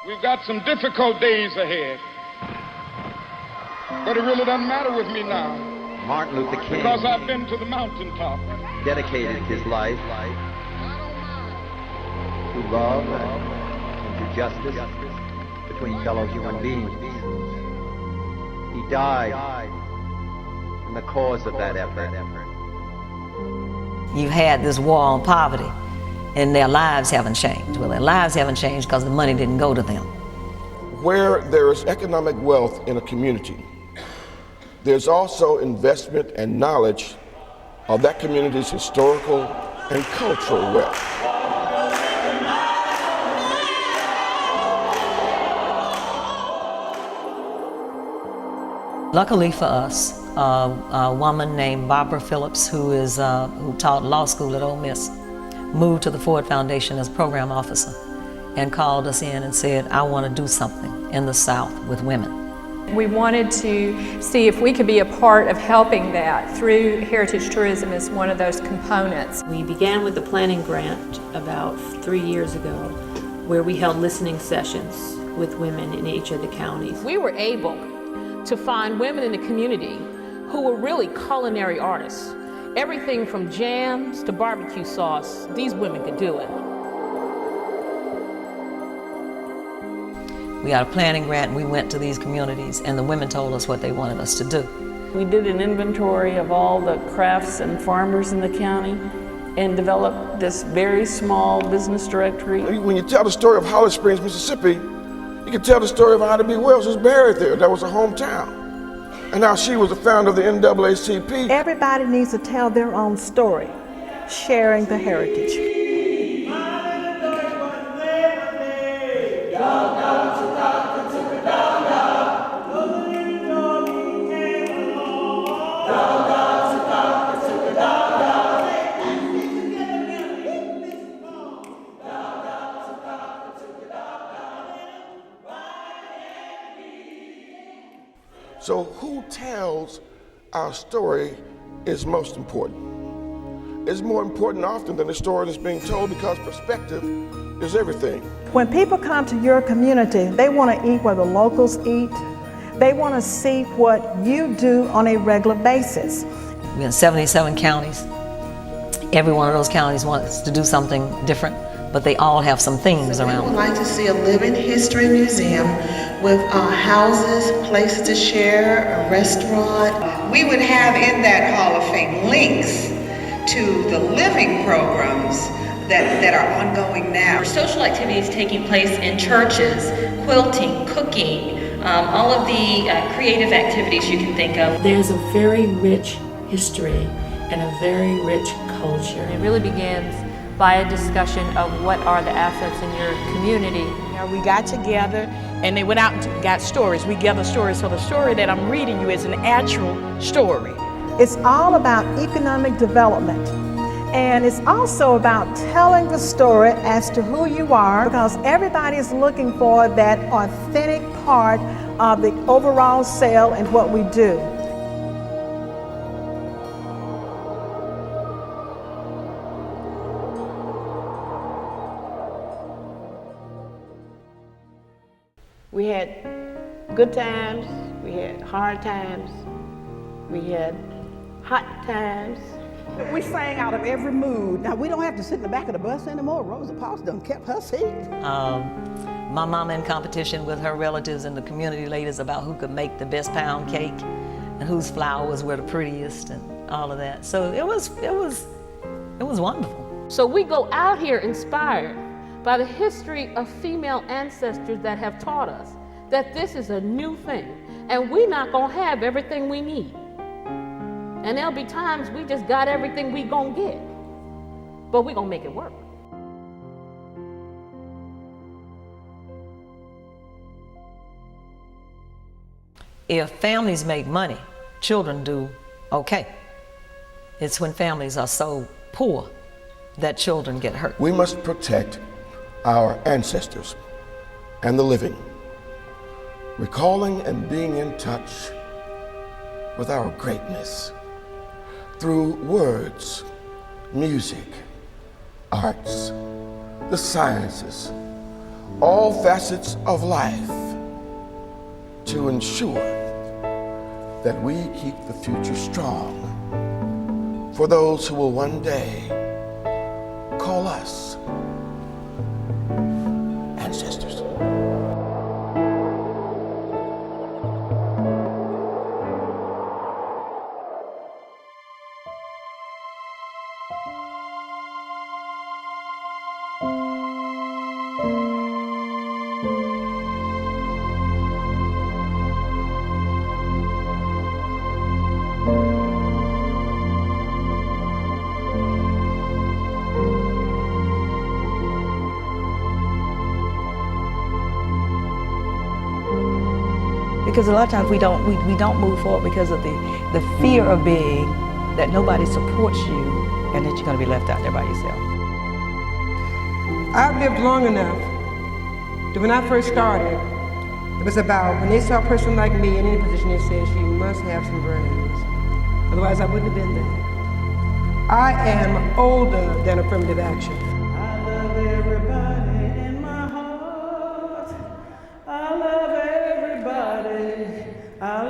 We've got some difficult days ahead, but it really doesn't matter with me now. Martin Luther King, because I've been to the mountaintop, dedicated his life to love and to justice between fellow human beings. He died in the cause of that effort. You've had this war on poverty, and their lives haven't changed. Well, their lives haven't changed because the money didn't go to them. Where there is economic wealth in a community, there's also investment and knowledge of that community's historical and cultural wealth. Luckily for us, a woman named Barbara Phillips, who taught law school at Ole Miss, moved to the Ford Foundation as program officer and called us in and said, I want to do something in the South with women. We wanted to see if we could be a part of helping that through heritage tourism as one of those components. We began with the planning grant about 3 years ago, where we held listening sessions with women in each of the counties. We were able to find women in the community who were really culinary artists. Everything from jams to barbecue sauce, these women could do it. We got a planning grant and we went to these communities and the women told us what they wanted us to do. We did an inventory of all the crafts and farmers in the county and developed this very small business directory. When you tell the story of Holly Springs, Mississippi, you can tell the story of Ida B. Wells was buried there. That was her hometown. And now she was the founder of the NAACP. Everybody needs to tell their own story, sharing the heritage. So who tells our story is most important. It's more important often than the story that's being told because perspective is everything. When people come to your community, they want to eat where the locals eat. They want to see what you do on a regular basis. We're in 77 counties. Every one of those counties wants to do something different, but they all have some themes around. We would like to see a living history museum with houses, places to share, a restaurant. We would have in that Hall of Fame links to the living programs that are ongoing now. Social activities taking place in churches, quilting, cooking, all of the creative activities you can think of. There's a very rich history and a very rich culture. It really begins by a discussion of what are the assets in your community. We got together and they went out and got stories. We gather stories, so the story that I'm reading you is an actual story. It's all about economic development. And it's also about telling the story as to who you are, because everybody is looking for that authentic part of the overall sale and what we do. We had good times, we had hard times, we had hot times. We sang out of every mood. Now, we don't have to sit in the back of the bus anymore. Rosa Parks done kept her seat. My mama in competition with her relatives and the community ladies about who could make the best pound cake and whose flowers were the prettiest and all of that. So it was wonderful. So we go out here inspired by the history of female ancestors that have taught us that this is a new thing, and we're not gonna have everything we need. And there'll be times we just got everything we gonna get, but we gonna make it work. If families make money, children do okay. It's when families are so poor that children get hurt. We must protect our ancestors and the living, recalling and being in touch with our greatness through words, music, arts, the sciences, all facets of life to ensure that we keep the future strong for those who will one day call us ancestors. Because a lot of times we don't move forward because of the fear of being that nobody supports you and that you're going to be left out there by yourself. I've lived long enough that when I first started, it was about when they saw a person like me in any position, they said she must have some brains. Otherwise, I wouldn't have been there. I am older than affirmative action. I love everybody in my heart. I love everybody. I